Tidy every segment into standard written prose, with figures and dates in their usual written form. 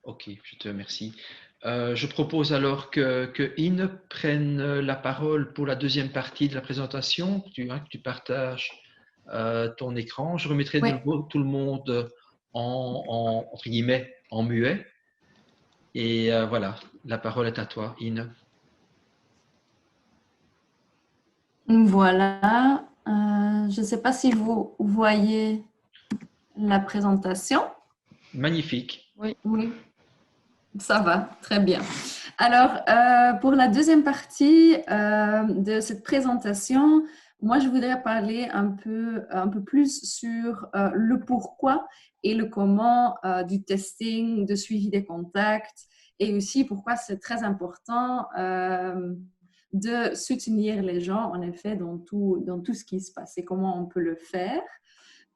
Ok, je te remercie. Je propose alors que Ine prenne la parole pour la deuxième partie de la présentation, que tu partages ton écran. Je remettrai de Oui, nouveau tout le monde entre guillemets, en muet. Et voilà, la parole est à toi, Ine. voilà. Je ne sais pas si vous voyez la présentation. Magnifique. Oui. Oui, ça va, très bien. Alors, pour la deuxième partie de cette présentation, moi, je voudrais parler un peu plus sur le pourquoi et le comment du testing, de suivi des contacts et aussi pourquoi c'est très important de soutenir les gens, en effet, dans tout ce qui se passe et comment on peut le faire.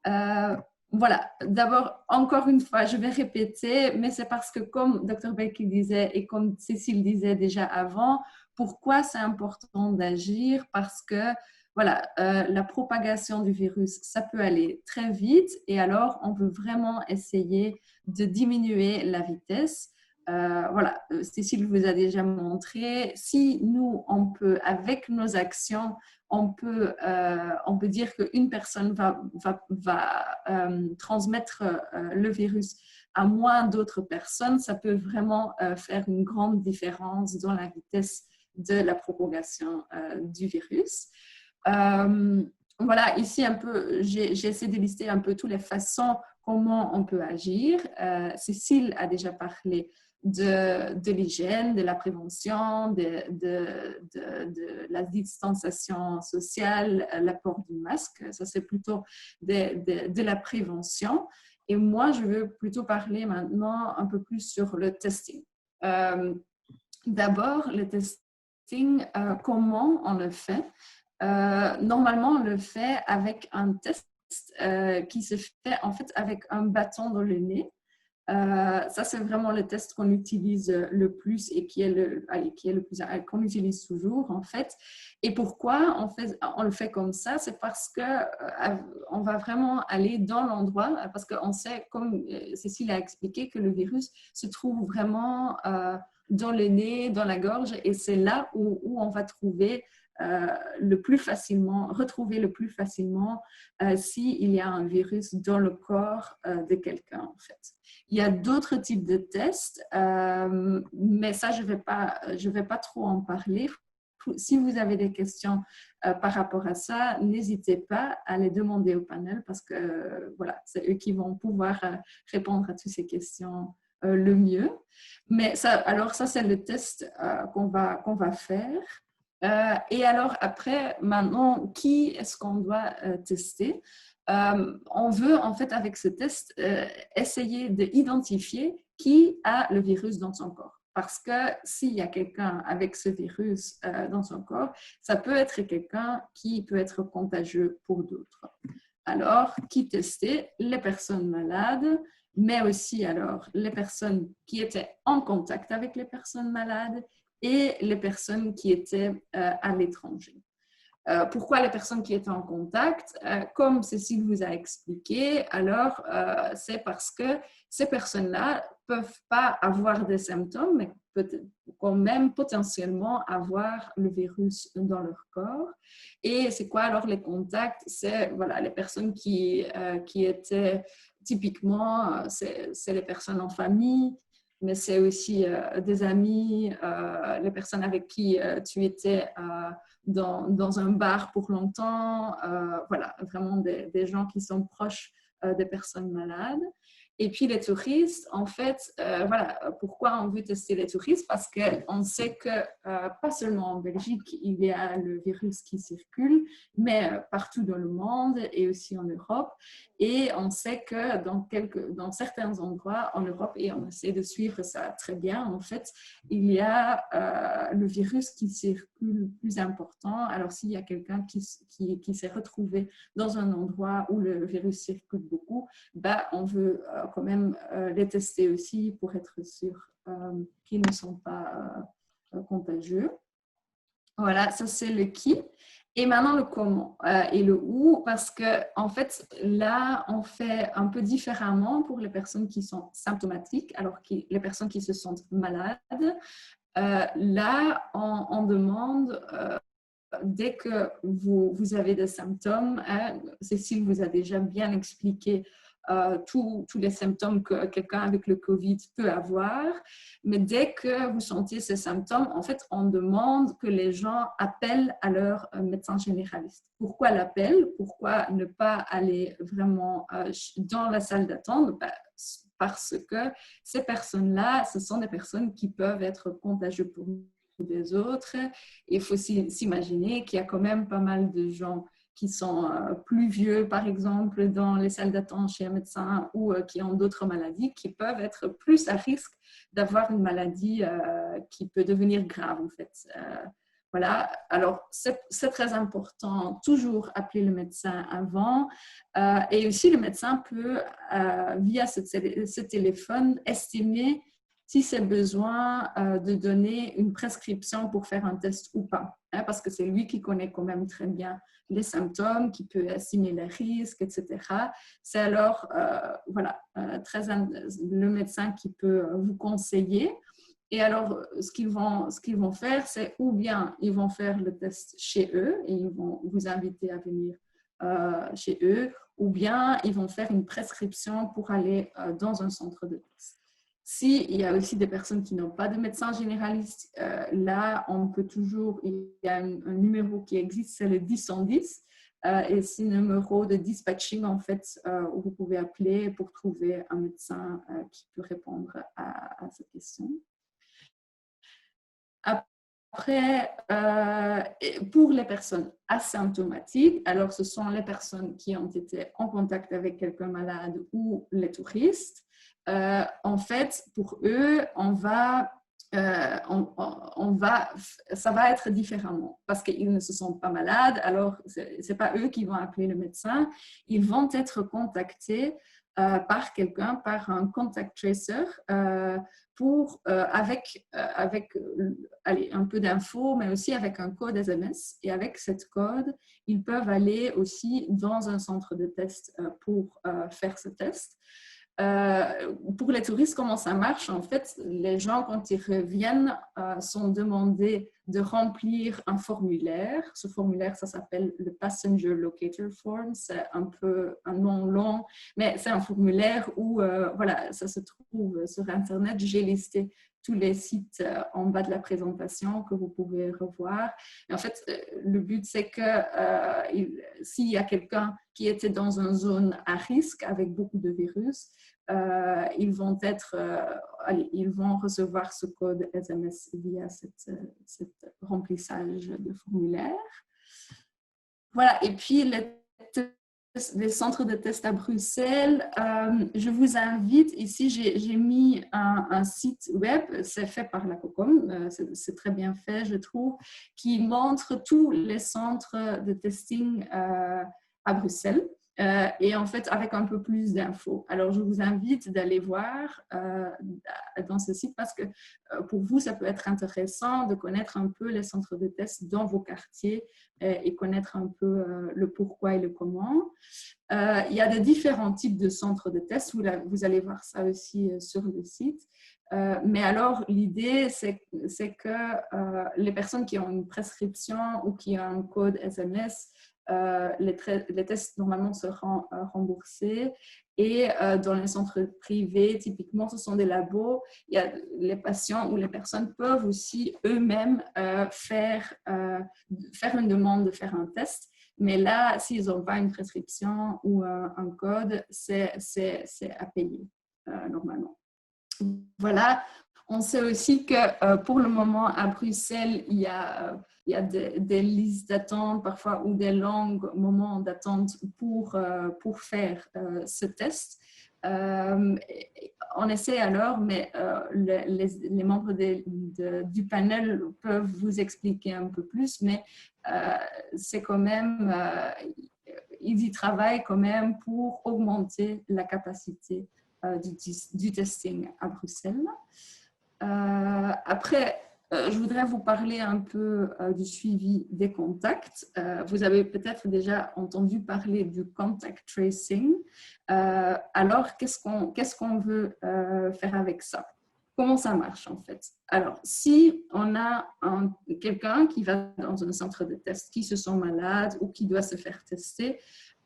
Euh, voilà, d'abord, encore une fois, je vais répéter, mais c'est parce que comme Dr. Becky disait et comme Cécile disait déjà avant, pourquoi c'est important d'agir? Parce que voilà, la propagation du virus, ça peut aller très vite et alors on veut vraiment essayer de diminuer la vitesse. Voilà, Cécile vous a déjà montré, si nous, on peut, avec nos actions, on peut dire qu'une personne va transmettre le virus à moins d'autres personnes, ça peut vraiment faire une grande différence dans la vitesse de la propagation du virus. Voilà, ici un peu, j'ai essayé de lister un peu toutes les façons comment on peut agir. Cécile a déjà parlé de l'hygiène, de la prévention, de la distanciation sociale, l'apport du masque. Ça, c'est plutôt de la prévention. Et moi, je veux plutôt parler maintenant un peu plus sur le testing. D'abord, le testing, comment on le fait? Normalement, on le fait avec un test qui se fait en fait avec un bâton dans le nez. Ça, c'est vraiment le test qu'on utilise le plus et qui est le plus qu'on utilise toujours en fait. Et pourquoi on le fait comme ça? C'est parce que on va vraiment aller dans l'endroit parce qu'on sait, comme Cécile a expliqué, que le virus se trouve vraiment dans le nez, dans la gorge, et c'est là où on va trouver retrouver le plus facilement s'il y a un virus dans le corps de quelqu'un en fait. Il y a d'autres types de tests, mais ça, je vais pas trop en parler. Si vous avez des questions par rapport à ça, n'hésitez pas à les demander au panel parce que voilà, c'est eux qui vont pouvoir répondre à toutes ces questions le mieux. Mais ça, alors ça, c'est le test qu'on va faire. Et alors après, maintenant, qui est-ce qu'on doit tester? On veut en fait avec ce test essayer d'identifier qui a le virus dans son corps. Parce que s'il y a quelqu'un avec ce virus dans son corps, ça peut être quelqu'un qui peut être contagieux pour d'autres. Alors, qui tester? Les personnes malades, mais aussi alors les personnes qui étaient en contact avec les personnes malades et les personnes qui étaient à l'étranger. Pourquoi les personnes qui étaient en contact? Comme Cécile vous a expliqué, alors c'est parce que ces personnes-là ne peuvent pas avoir des symptômes, mais peut-être quand même potentiellement avoir le virus dans leur corps. Et c'est quoi alors les contacts? C'est voilà, les personnes qui étaient typiquement, c'est les personnes en famille, mais c'est aussi des amis, les personnes avec qui tu étais dans un bar pour longtemps, voilà, vraiment des gens qui sont proches des personnes malades. Et puis les touristes, en fait, voilà, pourquoi on veut tester les touristes? Parce qu'on sait que pas seulement en Belgique, il y a le virus qui circule, mais partout dans le monde et aussi en Europe. Et on sait que dans certains endroits en Europe, et on essaie de suivre ça très bien, en fait, il y a le virus qui circule plus important. Alors, s'il y a quelqu'un qui s'est retrouvé dans un endroit où le virus circule beaucoup, bah, on veut quand même les tester aussi pour être sûr qu'ils ne sont pas contagieux. Voilà, ça c'est le qui. Et maintenant, le comment et le où, parce que en fait, là, on fait un peu différemment pour les personnes qui sont symptomatiques, alors que les personnes qui se sentent malades. Là, on demande, dès que vous avez des symptômes, hein, Cécile vous a déjà bien expliqué tous les symptômes que quelqu'un avec le Covid peut avoir, mais dès que vous sentez ces symptômes, en fait, on demande que les gens appellent à leur médecin généraliste. Pourquoi l'appel? Pourquoi ne pas aller vraiment dans la salle d'attente? Parce que ces personnes-là, ce sont des personnes qui peuvent être contagieuses pour des autres. Il faut s'imaginer qu'il y a quand même pas mal de gens qui sont plus vieux, par exemple, dans les salles d'attente chez un médecin ou qui ont d'autres maladies qui peuvent être plus à risque d'avoir une maladie qui peut devenir grave, en fait. Voilà, alors c'est très important, toujours appeler le médecin avant. Et aussi, le médecin peut, via ce téléphone, estimer si c'est besoin de donner une prescription pour faire un test ou pas, hein, parce que c'est lui qui connaît quand même très bien les symptômes, qui peut estimer les risques, etc. C'est alors voilà, le médecin qui peut vous conseiller. Et alors, ce qu'ils vont faire, c'est ou bien ils vont faire le test chez eux et ils vont vous inviter à venir chez eux, ou bien ils vont faire une prescription pour aller dans un centre de test. S'il y a aussi des personnes qui n'ont pas de médecin généraliste, là, on peut toujours, il y a un numéro qui existe, c'est le 1010, et c'est un numéro de dispatching, en fait, où vous pouvez appeler pour trouver un médecin qui peut répondre à cette question. Après, pour les personnes asymptomatiques, alors ce sont les personnes qui ont été en contact avec quelqu'un malade ou les touristes. En fait, pour eux, ça va être différemment parce qu'ils ne se sentent pas malades. Alors, ce n'est pas eux qui vont appeler le médecin. Ils vont être contactés par quelqu'un, par un contact tracer, avec allez, un peu d'infos, mais aussi avec un code SMS. Et avec cette code, ils peuvent aller aussi dans un centre de test pour faire ce test. Pour les touristes, comment ça marche? En fait, les gens, quand ils reviennent, sont demandés de remplir un formulaire. Ce formulaire, ça s'appelle le Passenger Locator Form. C'est un peu un nom long, mais c'est un formulaire où voilà, ça se trouve sur Internet. J'ai listé tous les sites en bas de la présentation que vous pouvez revoir. Et en fait, le but, c'est que s'il y a quelqu'un qui était dans une zone à risque avec beaucoup de virus, ils vont recevoir ce code SMS via cet remplissage de formulaire. Voilà, et puis les centres de test à Bruxelles, je vous invite, ici j'ai mis un site web, c'est fait par la COCOM, c'est très bien fait je trouve, qui montre tous les centres de testing à Bruxelles. Et en fait, avec un peu plus d'infos. Alors, je vous invite d'aller voir dans ce site parce que pour vous, ça peut être intéressant de connaître un peu les centres de test dans vos quartiers et connaître un peu le pourquoi et le comment. Il y a de différents types de centres de test. Vous allez voir ça aussi sur le site. Mais alors, l'idée, c'est que les personnes qui ont une prescription ou qui ont un code SMS, les tests normalement seront remboursés et dans les centres privés, typiquement, ce sont des labos. Les patients ou les personnes peuvent aussi eux-mêmes faire une demande de faire un test. Mais là, s'ils n'ont pas une prescription ou un code, c'est à payer normalement. Voilà. On sait aussi que pour le moment, à Bruxelles, il y a des listes d'attente parfois ou des longs moments d'attente pour faire ce test. On essaie alors, mais les membres du panel peuvent vous expliquer un peu plus, mais c'est quand même, ils y travaillent quand même pour augmenter la capacité du testing à Bruxelles. Après, je voudrais vous parler un peu du suivi des contacts. Vous avez peut-être déjà entendu parler du contact tracing. Alors, qu'est-ce qu'on veut faire avec ça? Comment ça marche en fait? Alors, si on a quelqu'un qui va dans un centre de test, qui se sent malade ou qui doit se faire tester,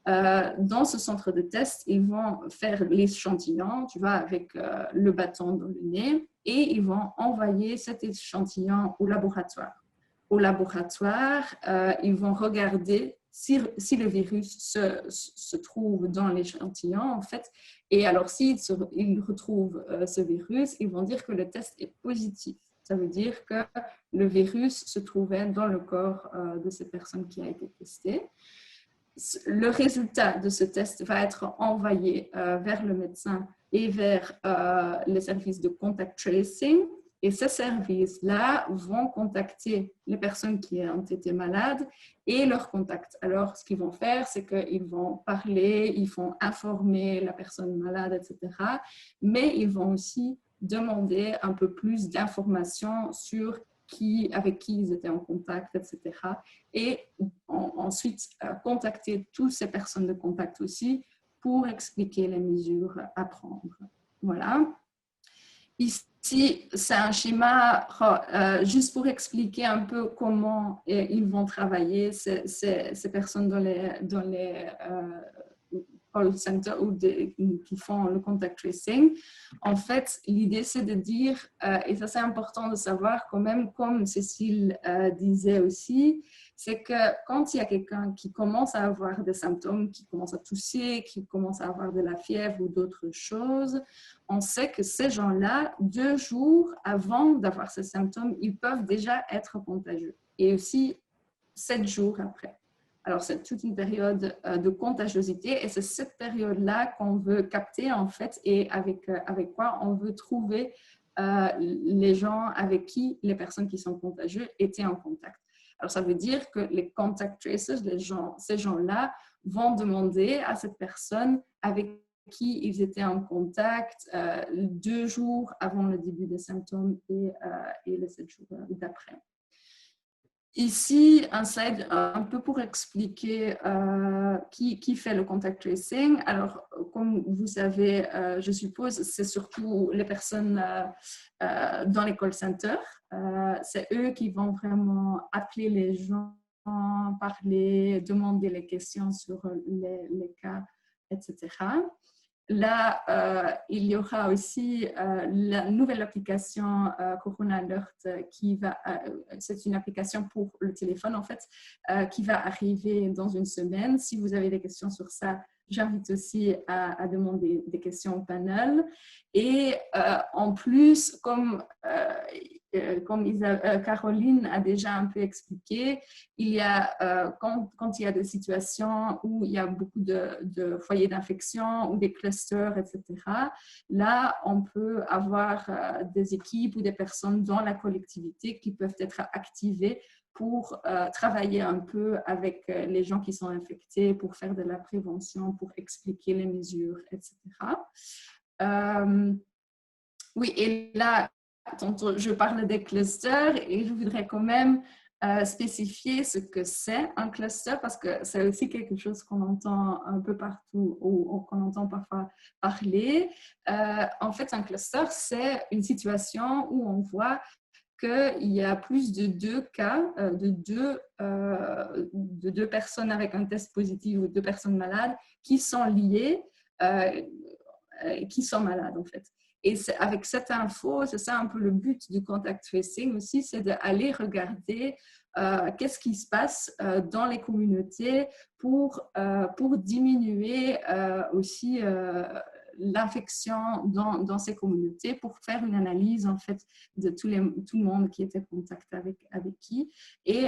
dans ce centre de test, ils vont faire l'échantillon, tu vois, avec le bâton dans le nez, et ils vont envoyer cet échantillon au laboratoire. Au laboratoire, ils vont regarder si le virus se trouve dans l'échantillon, en fait. Et alors, s'ils retrouvent ce virus, ils vont dire que le test est positif. Ça veut dire que le virus se trouvait dans le corps de cette personne qui a été testée. Le résultat de ce test va être envoyé vers le médecin et vers les services de contact tracing. Et ces services-là vont contacter les personnes qui ont été malades et leurs contacts. Alors, ce qu'ils vont faire, c'est qu'ils vont parler, ils vont informer la personne malade, etc. Mais ils vont aussi demander un peu plus d'informations sur avec qui ils étaient en contact, etc. Et ensuite, contacter toutes ces personnes de contact aussi pour expliquer les mesures à prendre. Voilà. Ici, c'est un schéma juste pour expliquer un peu comment ils vont travailler, ces personnes dans les call centers ou qui font le contact tracing. En fait, l'idée, c'est de dire, et ça c'est important de savoir quand même, comme Cécile disait aussi, c'est que quand il y a quelqu'un qui commence à avoir des symptômes, qui commence à tousser, qui commence à avoir de la fièvre ou d'autres choses, on sait que ces gens-là, 2 jours avant d'avoir ces symptômes, ils peuvent déjà être contagieux. Et aussi 7 jours après. Alors, c'est toute une période de contagiosité et c'est cette période-là qu'on veut capter en fait et avec quoi on veut trouver les gens avec qui les personnes qui sont contagieuses étaient en contact. Alors, ça veut dire que les contact tracers, ces gens-là vont demander à cette personne avec qui ils étaient en contact 2 jours avant le début des symptômes et les 7 jours d'après. Ici, un slide un peu pour expliquer qui fait le contact tracing. Alors, comme vous savez, je suppose, c'est surtout les personnes dans les call centers. C'est eux qui vont vraiment appeler les gens, parler, demander les questions sur les cas, etc. Là, il y aura aussi la nouvelle application Corona Alert c'est une application pour le téléphone en fait, qui va arriver dans une semaine. Si vous avez des questions sur ça, j'invite aussi à demander des questions au panel. Et en plus, comme Caroline a déjà un peu expliqué, il y a, quand il y a des situations où il y a beaucoup de foyers d'infection ou des clusters, etc., là, on peut avoir des équipes ou des personnes dans la collectivité qui peuvent être activées pour travailler un peu avec les gens qui sont infectés, pour faire de la prévention, pour expliquer les mesures, etc. Oui, et là, je parle des clusters et je voudrais quand même spécifier ce que c'est un cluster parce que c'est aussi quelque chose qu'on entend un peu partout ou qu'on entend parfois parler. En fait, un cluster, c'est une situation où on voit qu'il y a plus de 2 cas, de deux personnes avec un test positif ou 2 personnes malades qui sont liées, qui sont malades en fait. Et avec cette info, c'est ça un peu le but du contact tracing aussi, c'est d'aller regarder qu'est-ce qui se passe dans les communautés pour diminuer aussi l'infection dans ces communautés, pour faire une analyse en fait de tout le monde qui était en contact avec qui et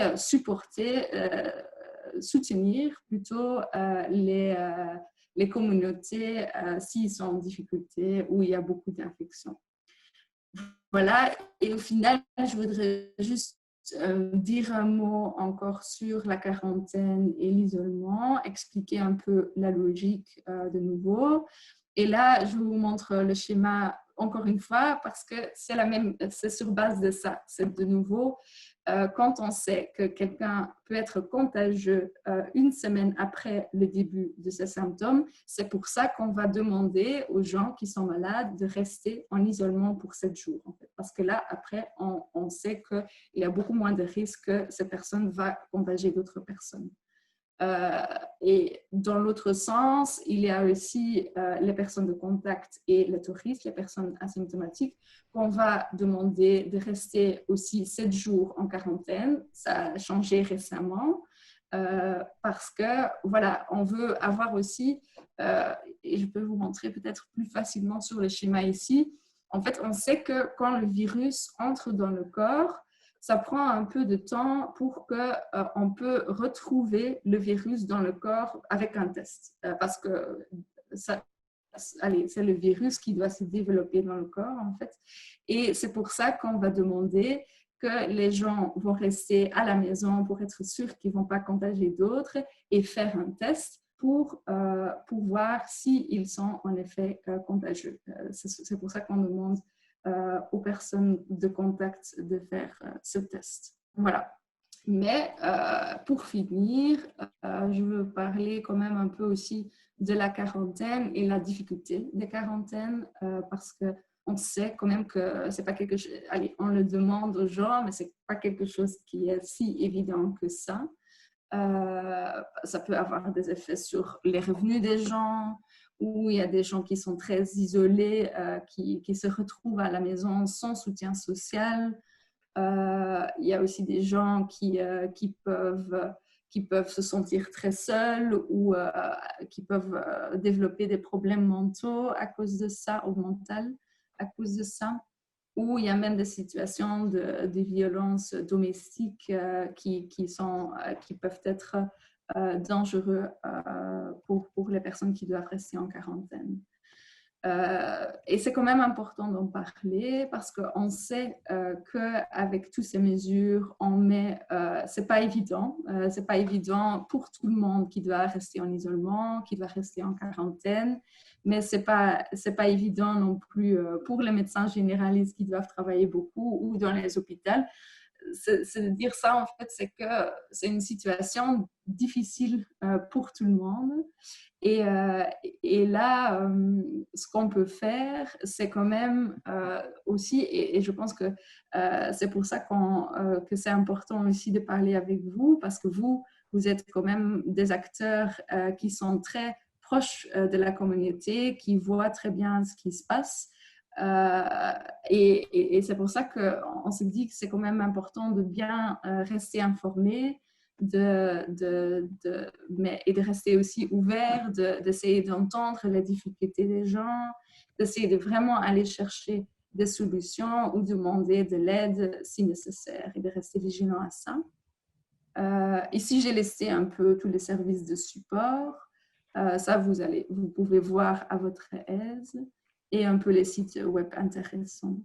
soutenir plutôt les communautés s'ils sont en difficulté ou il y a beaucoup d'infections. Voilà, et au final, je voudrais juste dire un mot encore sur la quarantaine et l'isolement, expliquer un peu la logique de nouveau. Et là, je vous montre le schéma encore une fois, parce que c'est sur base de ça. C'est de nouveau, quand on sait que quelqu'un peut être contagieux une semaine après le début de ses symptômes, c'est pour ça qu'on va demander aux gens qui sont malades de rester en isolement pour 7 jours. En fait. Parce que là, après, on sait qu'il y a beaucoup moins de risques que cette personne va contagier d'autres personnes. Et dans l'autre sens, il y a aussi les personnes de contact et les touristes, les personnes asymptomatiques, qu'on va demander de rester aussi 7 jours en quarantaine. Ça a changé récemment parce que, voilà, on veut avoir aussi, et je peux vous montrer peut-être plus facilement sur le schéma ici, en fait, on sait que quand le virus entre dans le corps, ça prend un peu de temps pour qu'on peut retrouver le virus dans le corps avec un test. Parce que c'est le virus qui doit se développer dans le corps, en fait. Et c'est pour ça qu'on va demander que les gens vont rester à la maison pour être sûrs qu'ils ne vont pas contagier d'autres et faire un test pour voir s'ils sont en effet contagieux. C'est pour ça qu'on demande aux personnes de contact de faire ce test. Voilà. Mais pour finir, je veux parler quand même un peu aussi de la quarantaine et la difficulté des quarantaines parce qu'on sait quand même que c'est pas quelque chose, allez, on le demande aux gens, mais c'est pas quelque chose qui est si évident que ça. Ça peut avoir des effets sur les revenus des gens, où il y a des gens qui sont très isolés, qui se retrouvent à la maison sans soutien social. Il y a aussi des gens qui peuvent se sentir très seuls ou qui peuvent développer des problèmes mentaux à cause de ça, ou mental à cause de ça. Ou il y a même des situations de violences domestiques qui peuvent être dangereux pour les personnes qui doivent rester en quarantaine. Et c'est quand même important d'en parler parce qu'on sait qu'avec toutes ces mesures, c'est pas évident. C'est pas évident pour tout le monde qui doit rester en isolement, qui doit rester en quarantaine, mais c'est pas évident non plus pour les médecins généralistes qui doivent travailler beaucoup ou dans les hôpitaux. C'est de dire ça, en fait, c'est que c'est une situation difficile pour tout le monde. Et là, ce qu'on peut faire, c'est quand même aussi, et je pense que c'est pour ça que c'est important aussi de parler avec vous, parce que vous êtes quand même des acteurs qui sont très proches de la communauté, qui voient très bien ce qui se passe. Et c'est pour ça qu'on se dit que c'est quand même important de bien rester informé et de rester aussi ouvert, d'essayer d'entendre les difficultés des gens, d'essayer de vraiment aller chercher des solutions ou demander de l'aide si nécessaire et de rester vigilant à ça. Ici, j'ai listé un peu tous les services de support. Ça, vous pouvez voir à votre aise et un peu les sites web intéressants.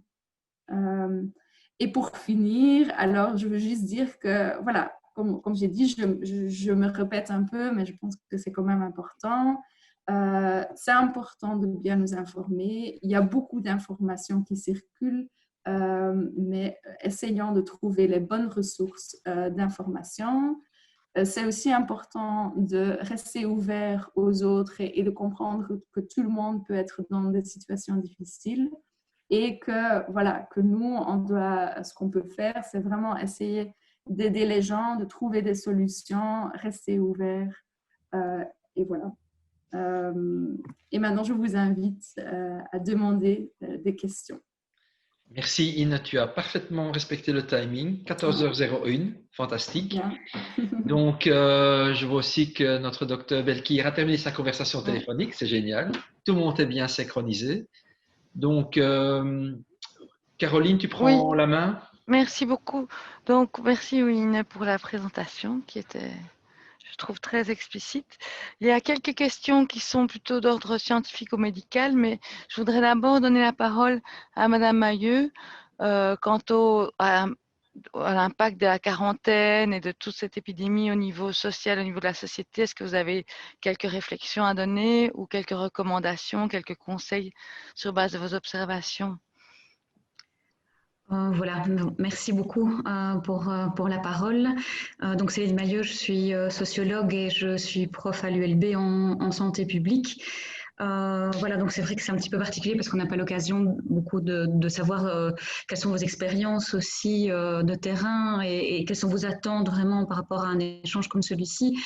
Et pour finir, alors je veux juste dire que, voilà, comme j'ai dit, je me répète un peu, mais je pense que c'est quand même important. C'est important de bien nous informer. Il y a beaucoup d'informations qui circulent, mais essayons de trouver les bonnes ressources d'informations. C'est aussi important de rester ouvert aux autres et de comprendre que tout le monde peut être dans des situations difficiles et que, voilà, que nous, ce qu'on peut faire, c'est vraiment essayer d'aider les gens, de trouver des solutions, rester ouvert. Et voilà. Et maintenant, je vous invite à demander des questions. Merci Ine, tu as parfaitement respecté le timing, 14h01, fantastique. Bien. Donc, je vois aussi que notre docteur Belkir a terminé sa conversation téléphonique, c'est génial. Tout le monde est bien synchronisé. Donc, Caroline, tu prends la main. Merci beaucoup. Donc, merci Ine pour la présentation qui était, je trouve, très explicite. Il y a quelques questions qui sont plutôt d'ordre scientifico-médical, mais je voudrais d'abord donner la parole à Madame Mailleux quant à l'impact de la quarantaine et de toute cette épidémie au niveau social, au niveau de la société, est-ce que vous avez quelques réflexions à donner ou quelques recommandations, quelques conseils sur base de vos observations? Voilà, merci beaucoup pour la parole. Donc Céline Maillot, je suis sociologue et je suis prof à l'ULB en santé publique. Voilà, donc c'est vrai que c'est un petit peu particulier parce qu'on n'a pas l'occasion beaucoup de savoir quelles sont vos expériences aussi de terrain et quelles sont vos attentes vraiment par rapport à un échange comme celui-ci.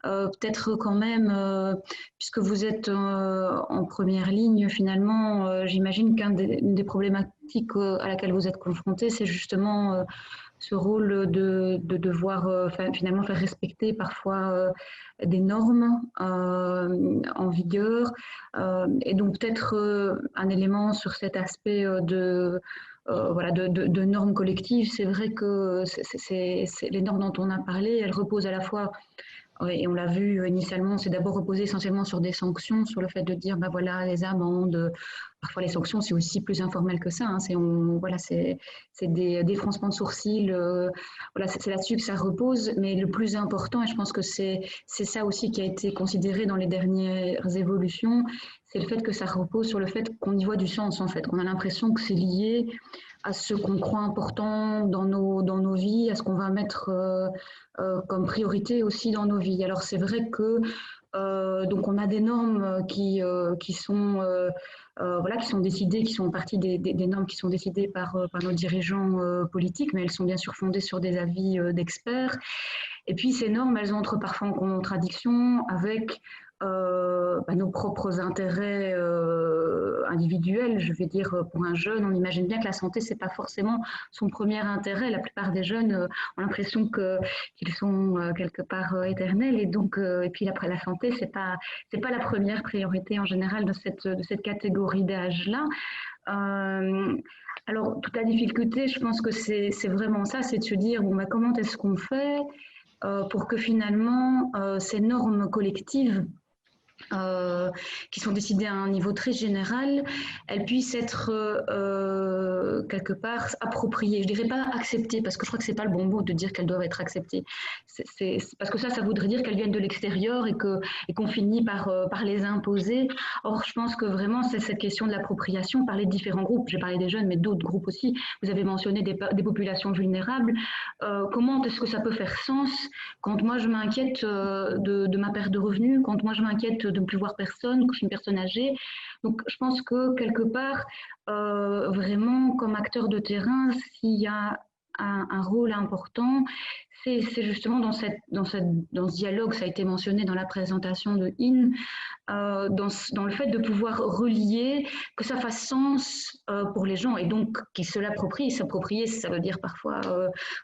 Peut-être quand même, puisque vous êtes en première ligne, finalement, j'imagine qu'une des problématiques à laquelle vous êtes confronté, c'est justement ce rôle de devoir finalement faire respecter parfois des normes en vigueur. Et donc peut-être un élément sur cet aspect voilà, de normes collectives. C'est vrai que les normes dont on a parlé, elles reposent à la fois, et on l'a vu initialement, c'est d'abord reposé essentiellement sur des sanctions, sur le fait de dire, bah voilà, les amendes, parfois les sanctions, c'est aussi plus informel que ça, hein, voilà, c'est des défrancements de sourcils, voilà, c'est là-dessus que ça repose, mais le plus important, et je pense que c'est ça aussi qui a été considéré dans les dernières évolutions, c'est le fait que ça repose sur le fait qu'on y voit du sens, en fait, qu'on a l'impression que c'est lié à ce qu'on croit important dans nos vies, à ce qu'on va mettre comme priorité aussi dans nos vies. Alors c'est vrai que donc on a des normes qui sont voilà, qui sont décidées, qui sont partie des normes qui sont décidées par nos dirigeants politiques, mais elles sont bien sûr fondées sur des avis d'experts. Et puis ces normes, elles entrent parfois en contradiction avec nos propres intérêts individuels. Je vais dire, pour un jeune, on imagine bien que la santé, c'est pas forcément son premier intérêt. La plupart des jeunes ont l'impression qu'ils sont quelque part éternels, et donc et puis après la santé, c'est pas la première priorité en général de cette catégorie d'âge-là. Alors toute la difficulté, je pense que c'est vraiment ça, c'est de se dire bon, comment est-ce qu'on fait pour que finalement ces normes collectives qui sont décidées à un niveau très général, elles puissent être quelque part appropriées. Je ne dirais pas acceptées, parce que je crois que ce n'est pas le bon mot de dire qu'elles doivent être acceptées. Parce que ça voudrait dire qu'elles viennent de l'extérieur et qu'on finit par les imposer. Or, je pense que vraiment, c'est cette question de l'appropriation par les différents groupes. J'ai parlé des jeunes, mais d'autres groupes aussi. Vous avez mentionné des populations vulnérables. Comment est-ce que ça peut faire sens quand moi, je m'inquiète de ma perte de revenus, quand moi, je m'inquiète de ne plus voir personne, que je suis une personne âgée. Donc, je pense que quelque part, vraiment, comme acteur de terrain, s'il y a un rôle important, c'est justement dans ce dialogue, ça a été mentionné dans la présentation de In, dans le fait de pouvoir relier, que ça fasse sens pour les gens, et donc qu'ils se l'approprient. S'approprier, ça veut dire parfois,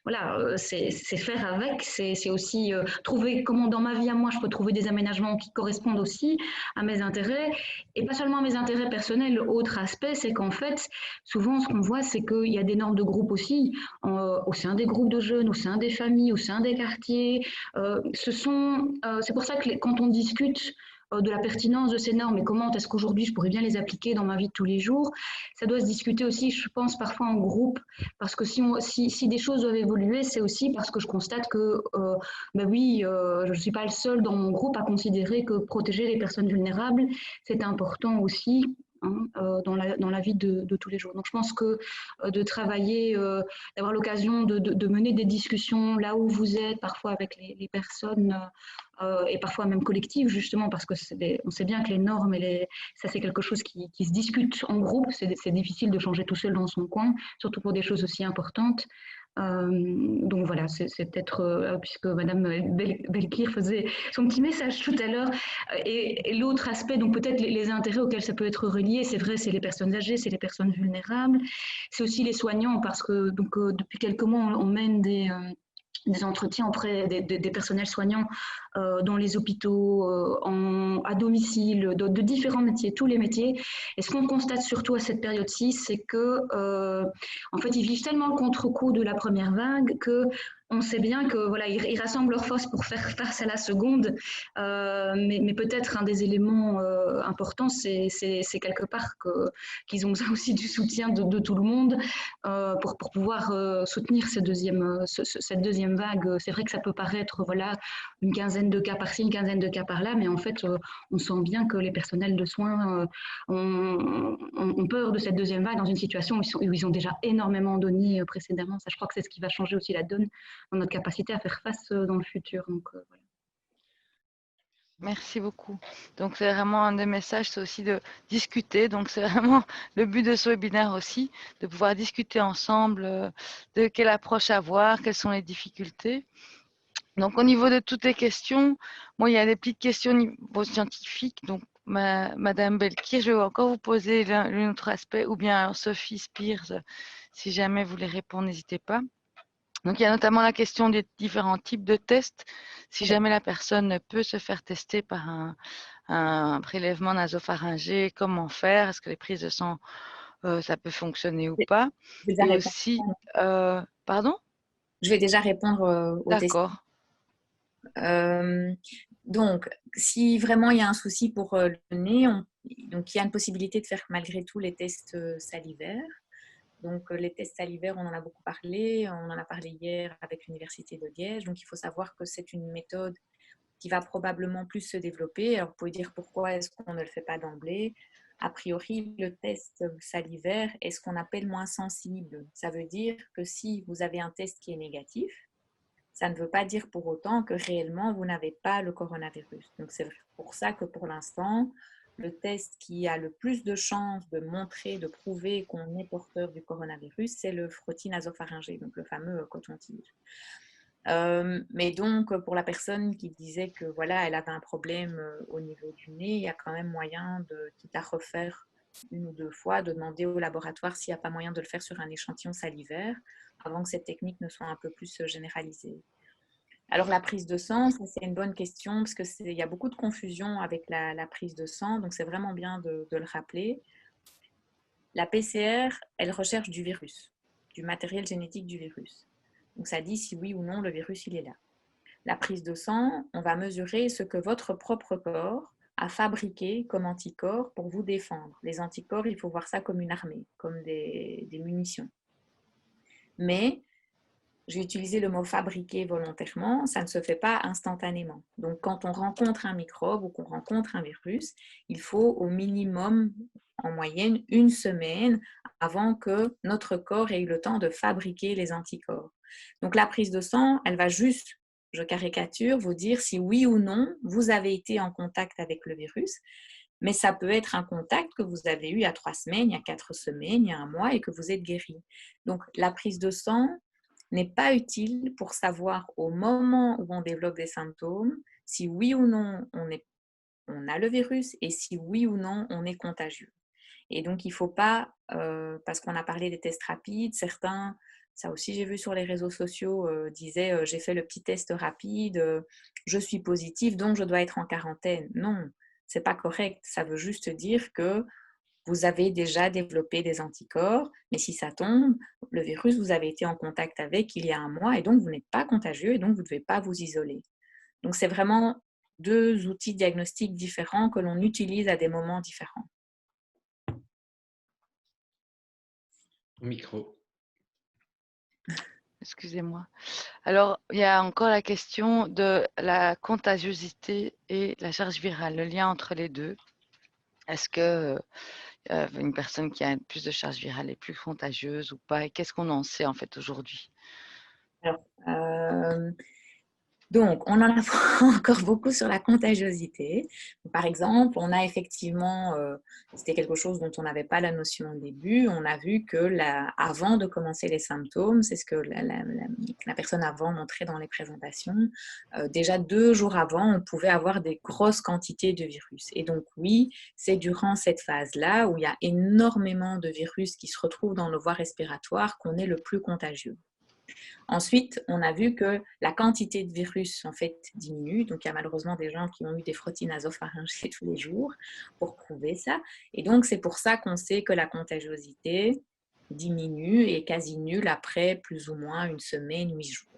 voilà, c'est faire avec, c'est aussi trouver comment dans ma vie à moi, je peux trouver des aménagements qui correspondent aussi à mes intérêts, et pas seulement à mes intérêts personnels. Autre aspect, c'est qu'en fait, souvent, ce qu'on voit, c'est qu'il y a des normes de groupe aussi, au sein des groupes de jeunes, au sein des familles, au sein des quartiers. C'est pour ça que quand on discute de la pertinence de ces normes et comment est-ce qu'aujourd'hui je pourrais bien les appliquer dans ma vie de tous les jours, ça doit se discuter aussi, je pense, parfois en groupe, parce que si des choses doivent évoluer, c'est aussi parce que je constate que, oui, je ne suis pas le seul dans mon groupe à considérer que protéger les personnes vulnérables, c'est important aussi. Dans la vie de tous les jours. Donc je pense que de travailler, d'avoir l'occasion de mener des discussions là où vous êtes, parfois avec les personnes, et parfois même collectives, justement, parce que on sait bien que les normes, ça c'est quelque chose qui se discute en groupe, c'est difficile de changer tout seul dans son coin, surtout pour des choses aussi importantes. Donc voilà, c'est peut-être, puisque Madame Belkir faisait son petit message tout à l'heure, et l'autre aspect, donc peut-être les intérêts auxquels ça peut être relié, c'est vrai, c'est les personnes âgées, c'est les personnes vulnérables, c'est aussi les soignants, parce que donc, depuis quelques mois, on mène des entretiens auprès des personnels soignants dans les hôpitaux, à domicile, de différents métiers, tous les métiers. Et ce qu'on constate surtout à cette période-ci, c'est que, en fait, ils vivent tellement le contre-coup de la première vague que on sait bien que voilà, ils rassemblent leurs forces pour faire face à la seconde, mais peut-être un des éléments importants, c'est quelque part qu'ils ont besoin aussi du soutien de tout le monde pour pouvoir soutenir cette deuxième vague. C'est vrai que ça peut paraître voilà, une quinzaine de cas par-ci, une quinzaine de cas par-là, mais en fait, on sent bien que les personnels de soins ont peur de cette deuxième vague dans une situation où ils ont déjà énormément donné précédemment. Ça, je crois que c'est ce qui va changer aussi la donne dans notre capacité à faire face dans le futur. Donc, voilà. Merci beaucoup. Donc, c'est vraiment un des messages, c'est aussi de discuter. Donc, c'est vraiment le but de ce webinaire aussi, de pouvoir discuter ensemble de quelle approche avoir, quelles sont les difficultés. Donc, au niveau de toutes les questions, moi, il y a des petites questions au niveau scientifique. Donc, Madame Belkir, je vais encore vous poser l'un autre aspect, ou bien Sophie Spears, si jamais vous voulez répondre, n'hésitez pas. Donc, il y a notamment la question des différents types de tests. Si jamais la personne ne peut se faire tester par un prélèvement nasopharyngé, comment faire? Est-ce que les prises de sang, ça peut fonctionner ou pas? Et aussi, pardon? Je vais déjà répondre aux tests. D'accord. Donc, si vraiment il y a un souci pour le nez, donc il y a une possibilité de faire malgré tout les tests salivaires. Donc, les tests salivaires, on en a beaucoup parlé. On en a parlé hier avec l'Université de Liège. Donc, il faut savoir que c'est une méthode qui va probablement plus se développer. Alors, vous pouvez dire pourquoi est-ce qu'on ne le fait pas d'emblée. A priori, le test salivaire est ce qu'on appelle moins sensible. Ça veut dire que si vous avez un test qui est négatif, ça ne veut pas dire pour autant que réellement vous n'avez pas le coronavirus. Donc, c'est pour ça que pour l'instant, le test qui a le plus de chances de montrer, de prouver qu'on est porteur du coronavirus, c'est le frottis nasopharyngé, donc le fameux coton-tige. Mais donc, pour la personne qui disait que voilà, elle avait un problème au niveau du nez, il y a quand même moyen, quitte à refaire une ou deux fois, de demander au laboratoire s'il n'y a pas moyen de le faire sur un échantillon salivaire avant que cette technique ne soit un peu plus généralisée. Alors, la prise de sang, c'est une bonne question parce qu'il y a beaucoup de confusion avec la prise de sang, donc c'est vraiment bien de le rappeler. La PCR, elle recherche du virus, du matériel génétique du virus. Donc, ça dit si oui ou non le virus, il est là. La prise de sang, on va mesurer ce que votre propre corps a fabriqué comme anticorps pour vous défendre. Les anticorps, il faut voir ça comme une armée, comme des munitions. Mais j'ai utilisé le mot fabriquer volontairement, ça ne se fait pas instantanément. Donc, quand on rencontre un microbe ou qu'on rencontre un virus, il faut au minimum, en moyenne, 1 semaine avant que notre corps ait eu le temps de fabriquer les anticorps. Donc, la prise de sang, elle va juste, je caricature, vous dire si oui ou non vous avez été en contact avec le virus. Mais ça peut être un contact que vous avez eu il y a 3 semaines, il y a 4 semaines, il y a 1 mois et que vous êtes guéri. Donc, la prise de sang n'est pas utile pour savoir au moment où on développe des symptômes si oui ou non on a le virus et si oui ou non on est contagieux. Et donc, il ne faut pas, parce qu'on a parlé des tests rapides, certains, ça aussi j'ai vu sur les réseaux sociaux, disaient j'ai fait le petit test rapide, je suis positif, donc je dois être en quarantaine. Non, ce n'est pas correct. Ça veut juste dire que vous avez déjà développé des anticorps, mais si ça tombe, le virus, vous avez été en contact avec il y a 1 mois et donc vous n'êtes pas contagieux et donc vous ne devez pas vous isoler. Donc, c'est vraiment 2 outils diagnostiques différents que l'on utilise à des moments différents. Micro. Excusez-moi. Alors, il y a encore la question de la contagiosité et la charge virale, le lien entre les deux. Est-ce que une personne qui a plus de charge virale est plus contagieuse ou pas? Et qu'est-ce qu'on en sait en fait aujourd'hui? Alors, donc, on en apprend encore beaucoup sur la contagiosité. Par exemple, on a effectivement, c'était quelque chose dont on n'avait pas la notion au début, on a vu que avant de commencer les symptômes, c'est ce que la personne avant montrait dans les présentations, déjà 2 jours avant, on pouvait avoir des grosses quantités de virus. Et donc oui, c'est durant cette phase-là où il y a énormément de virus qui se retrouvent dans nos voies respiratoires qu'on est le plus contagieux. Ensuite, on a vu que la quantité de virus en fait diminue. Donc, il y a malheureusement des gens qui ont eu des frottis nasopharyngés tous les jours pour prouver ça. Et donc, c'est pour ça qu'on sait que la contagiosité diminue et est quasi nulle après plus ou moins 1 semaine, 8 jours.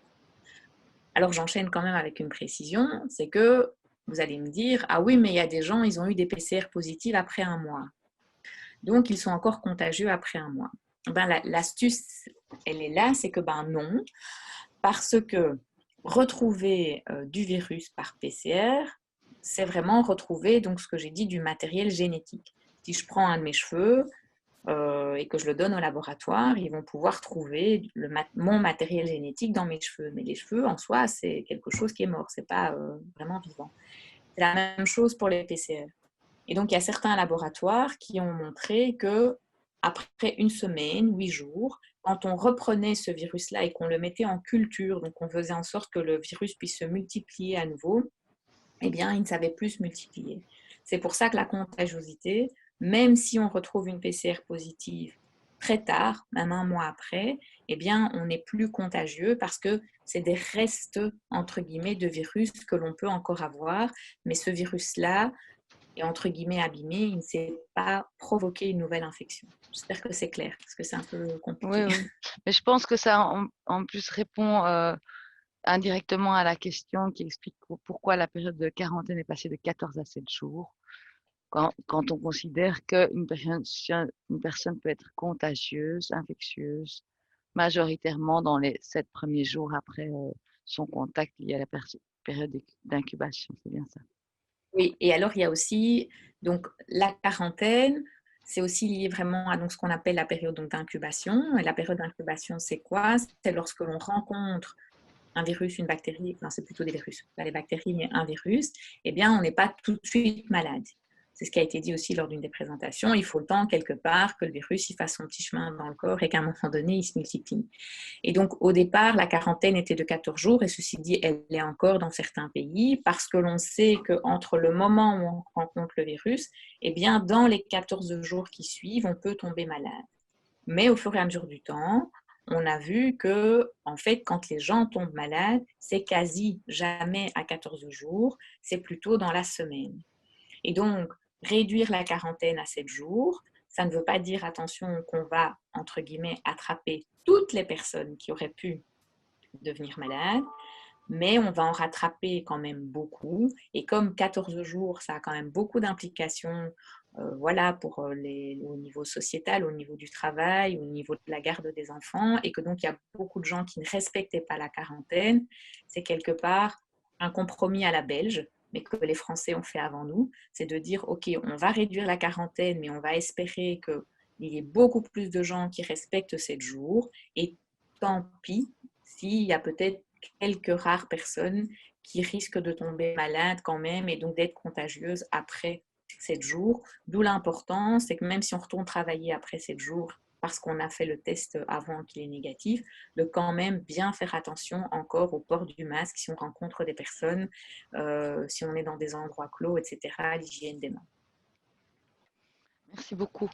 Alors j'enchaîne quand même avec une précision, c'est que vous allez me dire, ah oui, mais il y a des gens, ils ont eu des PCR positives après 1 mois. Donc ils sont encore contagieux après 1 mois. Ben, l'astuce, elle est là, c'est que ben non, parce que retrouver du virus par PCR, c'est vraiment retrouver, donc ce que j'ai dit, du matériel génétique. Si je prends un de mes cheveux et que je le donne au laboratoire, ils vont pouvoir trouver mon matériel génétique dans mes cheveux. Mais les cheveux, en soi, c'est quelque chose qui est mort, c'est pas vraiment vivant. C'est la même chose pour les PCR. Et donc, il y a certains laboratoires qui ont montré que après 1 semaine, 8 jours, quand on reprenait ce virus-là et qu'on le mettait en culture, donc on faisait en sorte que le virus puisse se multiplier à nouveau, eh bien, il ne savait plus se multiplier. C'est pour ça que la contagiosité, même si on retrouve une PCR positive très tard, même 1 mois après, eh bien, on n'est plus contagieux parce que c'est des restes, entre guillemets, de virus que l'on peut encore avoir. Mais ce virus-là est, entre guillemets, abîmé, il ne sait pas provoquer une nouvelle infection. J'espère que c'est clair, parce que c'est un peu compliqué. Oui, oui. Mais je pense que ça, en plus, répond indirectement à la question qui explique pourquoi la période de quarantaine est passée de 14 à 7 jours. Quand on considère qu'une personne peut être contagieuse, infectieuse, majoritairement dans les 7 premiers jours après son contact lié à la période d'incubation. C'est bien ça. Oui, et alors il y a aussi donc, la quarantaine, c'est aussi lié vraiment à donc, ce qu'on appelle la période d'incubation. Et la période d'incubation, c'est quoi? C'est lorsque l'on rencontre un virus, une bactérie, enfin c'est plutôt des virus, pas les bactéries, mais un virus, eh bien on n'est pas tout de suite malade. C'est ce qui a été dit aussi lors d'une des présentations. Il faut le temps, quelque part, que le virus il fasse son petit chemin dans le corps et qu'à un moment donné, il se multiplie. Et donc, au départ, la quarantaine était de 14 jours, et ceci dit, elle l'est encore dans certains pays, parce que l'on sait qu'entre le moment où on rencontre le virus, eh bien, dans les 14 jours qui suivent, on peut tomber malade. Mais au fur et à mesure du temps, on a vu que, en fait, quand les gens tombent malades, c'est quasi jamais à 14 jours, c'est plutôt dans la semaine. Et donc, réduire la quarantaine à 7 jours, ça ne veut pas dire, attention, qu'on va, entre guillemets, attraper toutes les personnes qui auraient pu devenir malades, mais on va en rattraper quand même beaucoup. Et comme 14 jours, ça a quand même beaucoup d'implications voilà, pour au niveau sociétal, au niveau du travail, au niveau de la garde des enfants, et que donc il y a beaucoup de gens qui ne respectaient pas la quarantaine, c'est quelque part un compromis à la belge, mais que les Français ont fait avant nous, c'est de dire, OK, on va réduire la quarantaine, mais on va espérer qu'il y ait beaucoup plus de gens qui respectent 7 jours, et tant pis s'il y a peut-être quelques rares personnes qui risquent de tomber malades quand même, et donc d'être contagieuses après 7 jours. D'où l'importance, c'est que même si on retourne travailler après 7 jours, parce qu'on a fait le test avant qu'il est négatif, de quand même bien faire attention encore au port du masque si on rencontre des personnes, si on est dans des endroits clos, etc., à l'hygiène des mains. Merci beaucoup.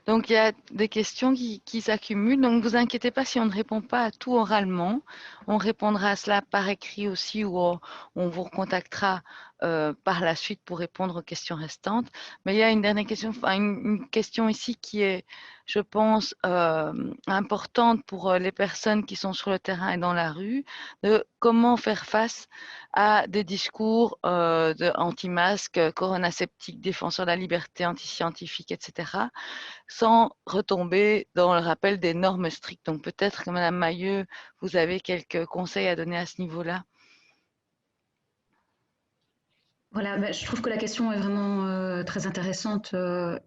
Donc, il y a des questions qui s'accumulent. Donc, ne vous inquiétez pas si on ne répond pas à tout oralement. On répondra à cela par écrit aussi, ou on vous recontactera par la suite pour répondre aux questions restantes. Mais il y a une dernière question, une question ici qui est, je pense, importante pour les personnes qui sont sur le terrain et dans la rue, de comment faire face à des discours anti-masques, corona-sceptiques, défenseurs de la liberté, anti-scientifiques, etc., sans retomber dans le rappel des normes strictes. Donc peut-être que Madame Mailleux, vous avez quelques conseils à donner à ce niveau-là. Voilà, je trouve que la question est vraiment très intéressante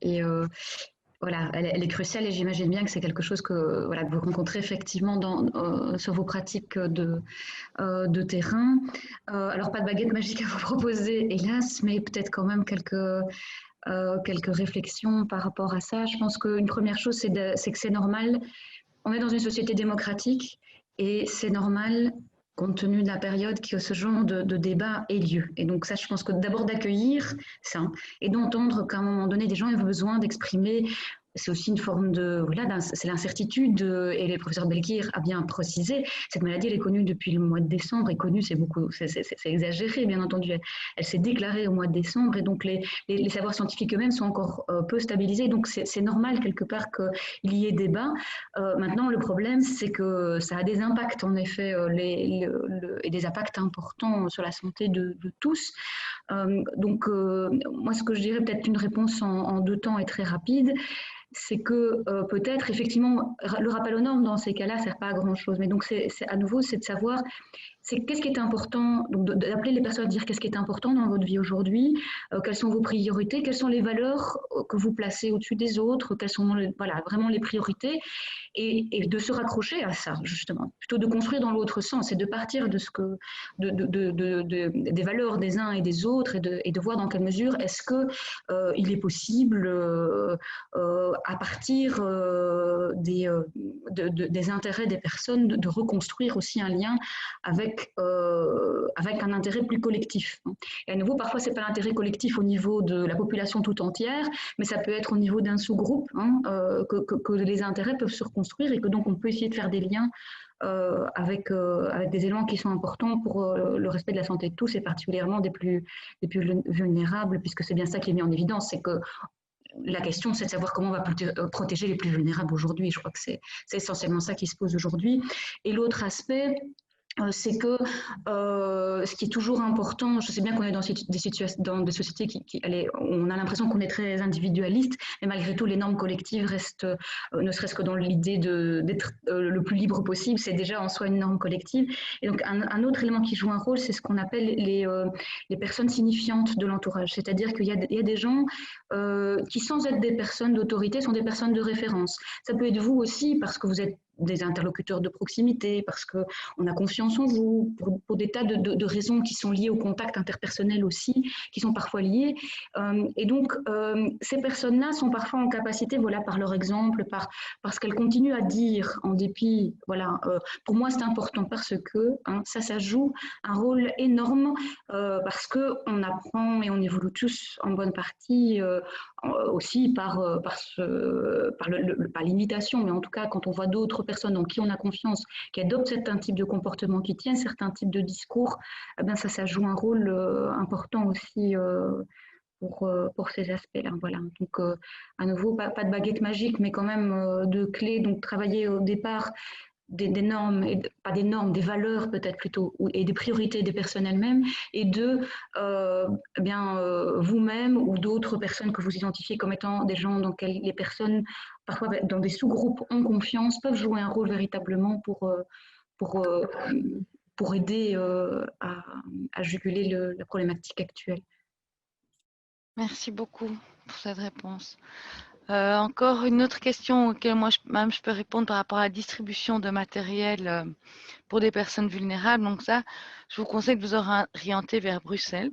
et voilà, elle est cruciale, et j'imagine bien que c'est quelque chose que, voilà, que vous rencontrez effectivement sur vos pratiques de terrain. Alors, pas de baguette magique à vous proposer, hélas, mais peut-être quand même quelques réflexions par rapport à ça. Je pense qu'une première chose, c'est que c'est normal. On est dans une société démocratique et c'est normal, compte tenu de la période, que ce genre de débat ait lieu. Et donc ça, je pense que d'abord d'accueillir ça et d'entendre qu'à un moment donné, des gens ont besoin d'exprimer c'est aussi une forme de, voilà, c'est l'incertitude, et le professeur Belkir a bien précisé, cette maladie, elle est connue depuis le mois de décembre, et connue, c'est exagéré, bien entendu, elle s'est déclarée au mois de décembre, et donc les savoirs scientifiques eux-mêmes sont encore peu stabilisés, donc c'est normal quelque part qu'il y ait débat. Maintenant, le problème, c'est que ça a des impacts, en effet, et des impacts importants sur la santé de tous. Donc, moi, ce que je dirais, peut-être une réponse en 2 temps et très rapide, c'est que peut-être, effectivement, le rappel aux normes, dans ces cas-là, ne sert pas à grand-chose. Mais donc, à nouveau, c'est de savoir qu'est-ce qui est important, donc d'appeler les personnes à dire qu'est-ce qui est important dans votre vie aujourd'hui, quelles sont vos priorités, quelles sont les valeurs que vous placez au-dessus des autres, quelles sont voilà, vraiment les priorités, et de se raccrocher à ça, justement, plutôt de construire dans l'autre sens et de partir des valeurs des uns et des autres, et de voir dans quelle mesure est-ce qu'il est possible, à partir des intérêts des personnes, de reconstruire aussi un lien avec un intérêt plus collectif. Et à nouveau, parfois, ce n'est pas l'intérêt collectif au niveau de la population tout entière, mais ça peut être au niveau d'un sous-groupe, que les intérêts peuvent se reconstruire, et que donc on peut essayer de faire des liens avec des éléments qui sont importants pour le respect de la santé de tous, et particulièrement des plus vulnérables, puisque c'est bien ça qui est mis en évidence, c'est que la question, c'est de savoir comment on va protéger les plus vulnérables aujourd'hui. Je crois que c'est essentiellement ça qui se pose aujourd'hui. Et l'autre aspect, c'est que ce qui est toujours important, je sais bien qu'on est dans des sociétés on a l'impression qu'on est très individualiste, mais malgré tout, les normes collectives restent, ne serait-ce que dans l'idée d'être le plus libre possible, c'est déjà en soi une norme collective. Et donc, un autre élément qui joue un rôle, c'est ce qu'on appelle les personnes signifiantes de l'entourage. C'est-à-dire qu'il y a des gens qui, sans être des personnes d'autorité, sont des personnes de référence. Ça peut être vous aussi, parce que vous êtes des interlocuteurs de proximité, parce qu'on a confiance en vous, pour des tas de raisons qui sont liées au contact interpersonnel aussi, qui sont parfois liées. Et donc, ces personnes-là sont parfois en capacité, voilà, par leur exemple, parce qu'elles continuent à dire, en dépit, voilà, pour moi c'est important parce que, ça joue un rôle énorme, parce qu'on apprend et on évolue tous en bonne partie, aussi par l'imitation, mais en tout cas quand on voit d'autres personnes en qui on a confiance, qui adoptent certains types de comportements, qui tiennent certains types de discours, eh bien ça joue un rôle important aussi pour ces aspects-là. Voilà. Donc à nouveau, pas de baguette magique, mais quand même de clés. Donc travailler au départ des normes, pas des normes, des valeurs peut-être plutôt, et des priorités des personnes elles-mêmes, et vous-même ou d'autres personnes que vous identifiez comme étant des gens dans lesquels les personnes, parfois dans des sous-groupes, ont confiance, peuvent jouer un rôle véritablement pour aider à juguler la problématique actuelle. Merci beaucoup pour cette réponse. Encore une autre question auquel moi je peux répondre par rapport à la distribution de matériel pour des personnes vulnérables. Donc ça, je vous conseille de vous orienter vers Bruxelles,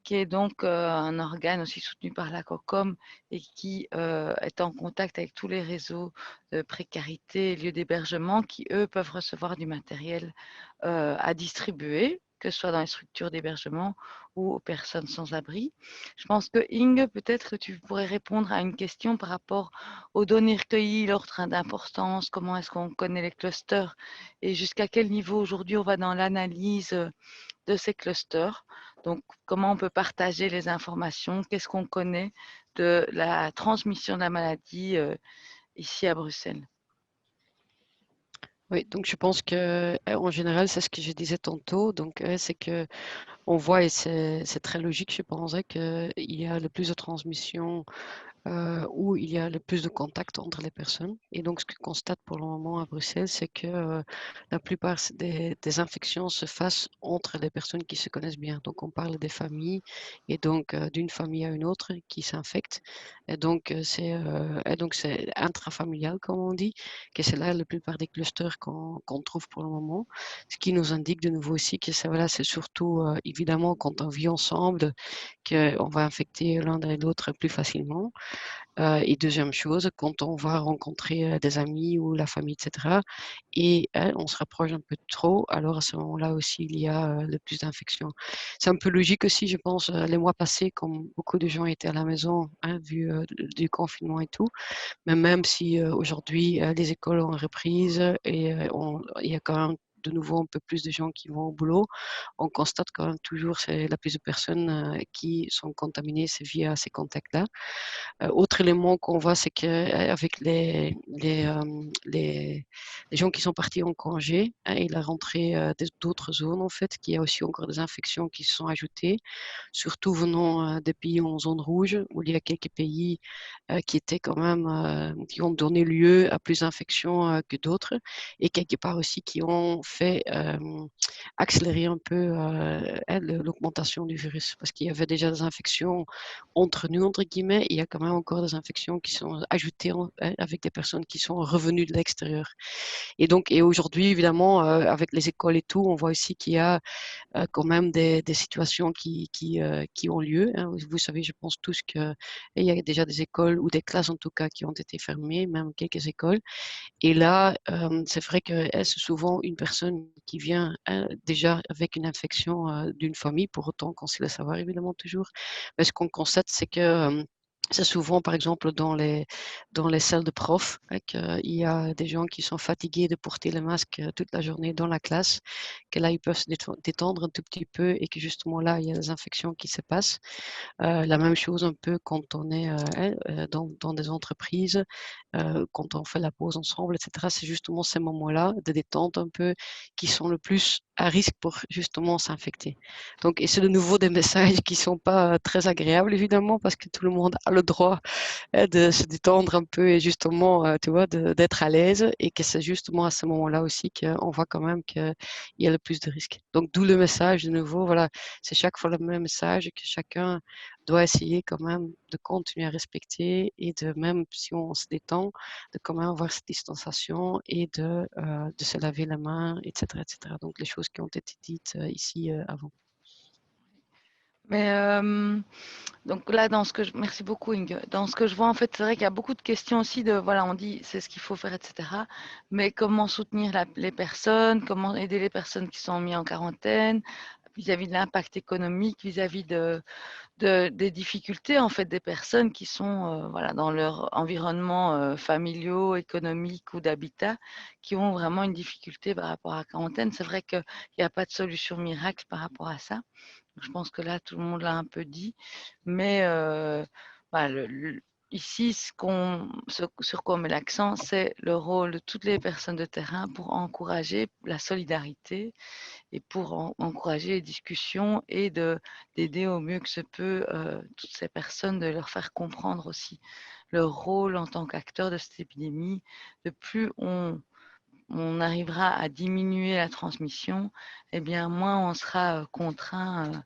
qui est donc un organe aussi soutenu par la COCOM et qui est en contact avec tous les réseaux de précarité et lieux d'hébergement qui, eux, peuvent recevoir du matériel à distribuer, que ce soit dans les structures d'hébergement ou aux personnes sans abri. Je pense que Inge, peut-être que tu pourrais répondre à une question par rapport aux données recueillies, leur train d'importance, comment est-ce qu'on connaît les clusters et jusqu'à quel niveau aujourd'hui on va dans l'analyse de ces clusters. Donc, comment on peut partager les informations, qu'est-ce qu'on connaît de la transmission de la maladie ici à Bruxelles. Oui, donc je pense que en général, c'est ce que je disais tantôt. Donc, c'est que on voit, et c'est très logique, je pense, qu'il y a le plus de transmission où il y a le plus de contact entre les personnes. Et donc, ce que je constate pour le moment à Bruxelles, c'est que la plupart des infections se fassent entre les personnes qui se connaissent bien. Donc, on parle des familles et donc d'une famille à une autre qui s'infecte. Et donc, c'est intrafamilial, comme on dit, que c'est là la plupart des clusters qu'on trouve pour le moment. Ce qui nous indique de nouveau aussi que c'est surtout, évidemment, quand on vit ensemble, qu'on va infecter l'un et l'autre plus facilement. Et deuxième chose, quand on va rencontrer des amis ou la famille, etc., et on se rapproche un peu trop, alors à ce moment-là aussi, il y a le plus d'infections. C'est un peu logique aussi, je pense, les mois passés, comme beaucoup de gens étaient à la maison, vu du confinement et tout. Mais même si aujourd'hui, les écoles ont reprise et il y a quand même de nouveau un peu plus de gens qui vont au boulot, on constate quand même toujours la plus de personnes qui sont contaminées, c'est via ces contacts-là. Autre élément qu'on voit, c'est qu'avec les gens qui sont partis en congé et la rentrée d'autres zones, en fait, qu'il y a aussi encore des infections qui se sont ajoutées, surtout venant des pays en zone rouge, où il y a quelques pays qui étaient quand même, qui ont donné lieu à plus d'infections que d'autres, et quelque part aussi qui ont fait accélérer un peu l'augmentation du virus, parce qu'il y avait déjà des infections entre nous, entre guillemets, il y a quand même encore des infections qui sont ajoutées avec des personnes qui sont revenues de l'extérieur. Et donc, et aujourd'hui, évidemment, avec les écoles et tout, on voit aussi qu'il y a quand même des situations qui ont lieu. Vous savez, je pense tous qu'il y a déjà des écoles ou des classes en tout cas qui ont été fermées, même quelques écoles. Et là, c'est vrai que c'est souvent une personne qui vient déjà avec une infection d'une famille, pour autant qu'on sait le savoir évidemment toujours. Mais ce qu'on constate, c'est que c'est souvent, par exemple, dans les salles de profs, qu'il y a des gens qui sont fatigués de porter le masque toute la journée dans la classe, que là, ils peuvent se détendre un tout petit peu et que justement là, il y a des infections qui se passent. La même chose un peu quand on est dans des entreprises, quand on fait la pause ensemble, etc. C'est justement ces moments-là de détente un peu qui sont le plus à risque pour justement s'infecter. Donc, et c'est de nouveau des messages qui sont pas très agréables, évidemment, parce que tout le monde a le droit de se détendre un peu et justement, tu vois, d'être à l'aise, et que c'est justement à ce moment-là aussi qu'on voit quand même qu'il y a le plus de risques. Donc, d'où le message de nouveau, voilà, c'est chaque fois le même message, que chacun doit essayer quand même de continuer à respecter, et de, même si on se détend, de quand même avoir cette distanciation et de se laver la main, etc., etc. Donc, les choses qui ont été dites ici avant. Mais donc là, merci beaucoup Inge. Dans ce que je vois, en fait, c'est vrai qu'il y a beaucoup de questions aussi de, voilà, on dit c'est ce qu'il faut faire, etc. Mais comment soutenir les personnes, comment aider les personnes qui sont mises en quarantaine, vis-à-vis de l'impact économique, vis-à-vis des difficultés, en fait, des personnes qui sont voilà, dans leur environnement familiaux, économique ou d'habitat, qui ont vraiment une difficulté par rapport à la quarantaine. C'est vrai qu'il n'y a pas de solution miracle par rapport à ça. Je pense que là, tout le monde l'a un peu dit. Mais voilà, ici, sur quoi on met l'accent, c'est le rôle de toutes les personnes de terrain pour encourager la solidarité et pour encourager les discussions et d'aider au mieux que se peut toutes ces personnes, de leur faire comprendre aussi leur rôle en tant qu'acteur de cette épidémie. De plus on arrivera à diminuer la transmission, eh bien moins on sera contraint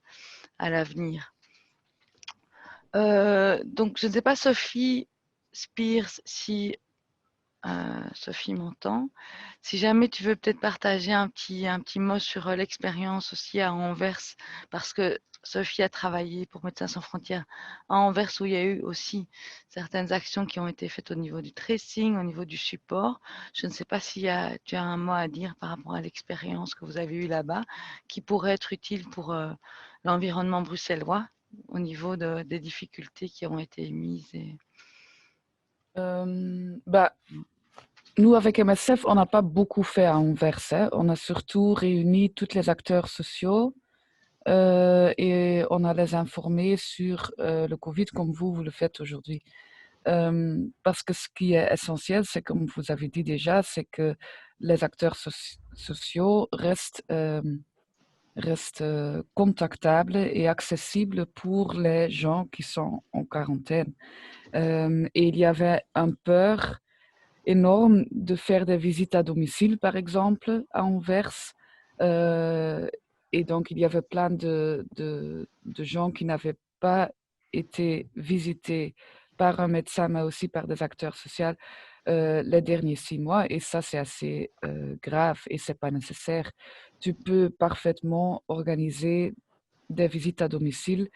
à l'avenir. Donc, je ne sais pas, Sophie Spears, si Sophie m'entend. Si jamais tu veux peut-être partager un petit mot sur l'expérience aussi à Anvers, parce que Sophie a travaillé pour Médecins sans frontières à Anvers, où il y a eu aussi certaines actions qui ont été faites au niveau du tracing, au niveau du support. Je ne sais pas si tu as un mot à dire par rapport à l'expérience que vous avez eue là-bas, qui pourrait être utile pour l'environnement bruxellois au niveau des difficultés qui ont été émises. Nous, avec MSF, on n'a pas beaucoup fait à Anvers. On a surtout réuni tous les acteurs sociaux et on a les informés sur le Covid comme vous le faites aujourd'hui. Parce que ce qui est essentiel, c'est comme vous avez dit déjà, c'est que les acteurs sociaux restent contactables et accessibles pour les gens qui sont en quarantaine. Et il y avait une peur énorme de faire des visites à domicile, par exemple, à Anvers. Et donc, il y avait plein de gens qui n'avaient pas été visités par un médecin, mais aussi par des acteurs sociaux les derniers 6 mois. Et ça, c'est assez grave et c'est pas nécessaire. Tu peux parfaitement organiser des visites à domicile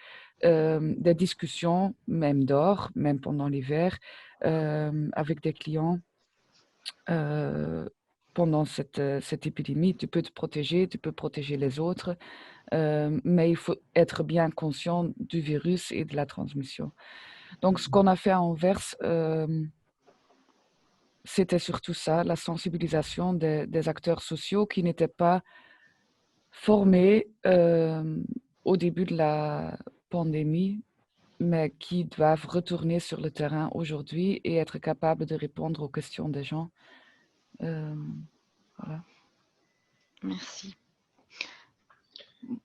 des discussions, même dehors, même pendant l'hiver, avec des clients pendant cette épidémie. Tu peux te protéger, tu peux protéger les autres, mais il faut être bien conscient du virus et de la transmission. Donc, ce qu'on a fait à Anvers, c'était surtout ça, la sensibilisation des acteurs sociaux qui n'étaient pas formés au début de la pandémie, mais qui doivent retourner sur le terrain aujourd'hui et être capables de répondre aux questions des gens. Voilà. Merci.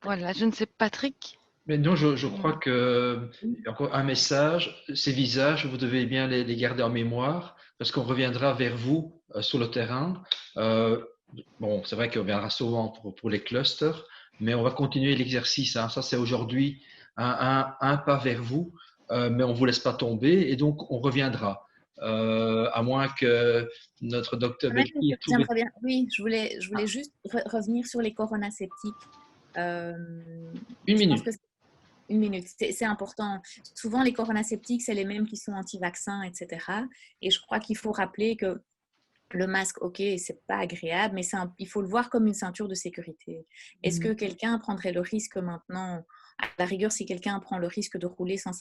Voilà, je ne sais, Patrick? Mais non, je crois que, encore un message, ces visages, vous devez bien les garder en mémoire parce qu'on reviendra vers vous sur le terrain. Bon, c'est vrai qu'on reviendra souvent pour les clusters, mais on va continuer l'exercice. Hein. Ça, c'est aujourd'hui un pas vers vous, mais on ne vous laisse pas tomber et donc on reviendra. À moins que notre docteur Belkir trouve... Oui, je voulais juste revenir sur les coronaseptiques. Une minute. Une minute, c'est important. Souvent, les coronaseptiques, c'est les mêmes qui sont anti-vaccins, etc. Et je crois qu'il faut rappeler que le masque, ok, c'est pas agréable, mais il faut le voir comme une ceinture de sécurité. Est-ce que quelqu'un prendrait le risque maintenant, à la rigueur, si quelqu'un prend le risque de rouler sans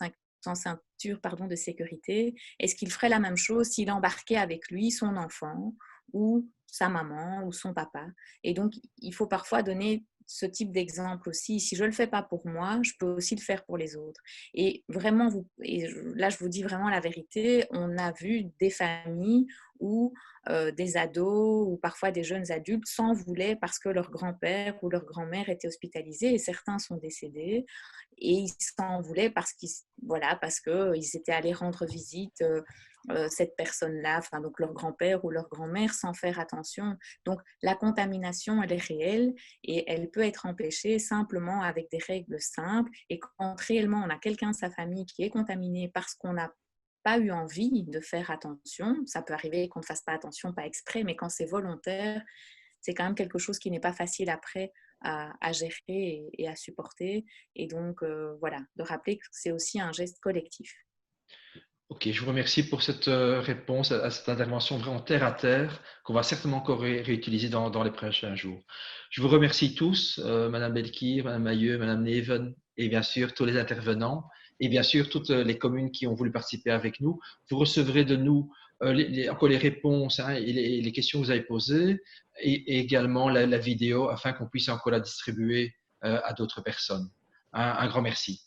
ceinture de sécurité, est-ce qu'il ferait la même chose s'il embarquait avec lui son enfant ou sa maman ou son papa? Et donc, il faut parfois donner ce type d'exemple aussi. Si je ne le fais pas pour moi, je peux aussi le faire pour les autres. Et vraiment, là, je vous dis vraiment la vérité, on a vu des familles où des ados ou parfois des jeunes adultes s'en voulaient parce que leur grand-père ou leur grand-mère était hospitalisé et certains sont décédés. Et ils s'en voulaient parce qu'ils étaient allés rendre visite cette personne-là, donc leur grand-père ou leur grand-mère, sans faire attention. Donc la contamination, elle est réelle et elle peut être empêchée simplement avec des règles simples. Et quand réellement on a quelqu'un de sa famille qui est contaminé parce qu'on n'a pas eu envie de faire attention, ça peut arriver qu'on ne fasse pas attention, pas exprès, mais quand c'est volontaire, c'est quand même quelque chose qui n'est pas facile après à gérer et à supporter. Et donc, voilà, de rappeler que c'est aussi un geste collectif. Ok, je vous remercie pour cette réponse à cette intervention vraiment terre à terre qu'on va certainement encore réutiliser dans les prochains jours. Je vous remercie tous, Madame Belkir, Madame Mailleux, Madame Neven et bien sûr tous les intervenants et bien sûr toutes les communes qui ont voulu participer avec nous. Vous recevrez de nous encore les réponses et les questions que vous avez posées et également la vidéo afin qu'on puisse encore la distribuer à d'autres personnes. Un grand merci.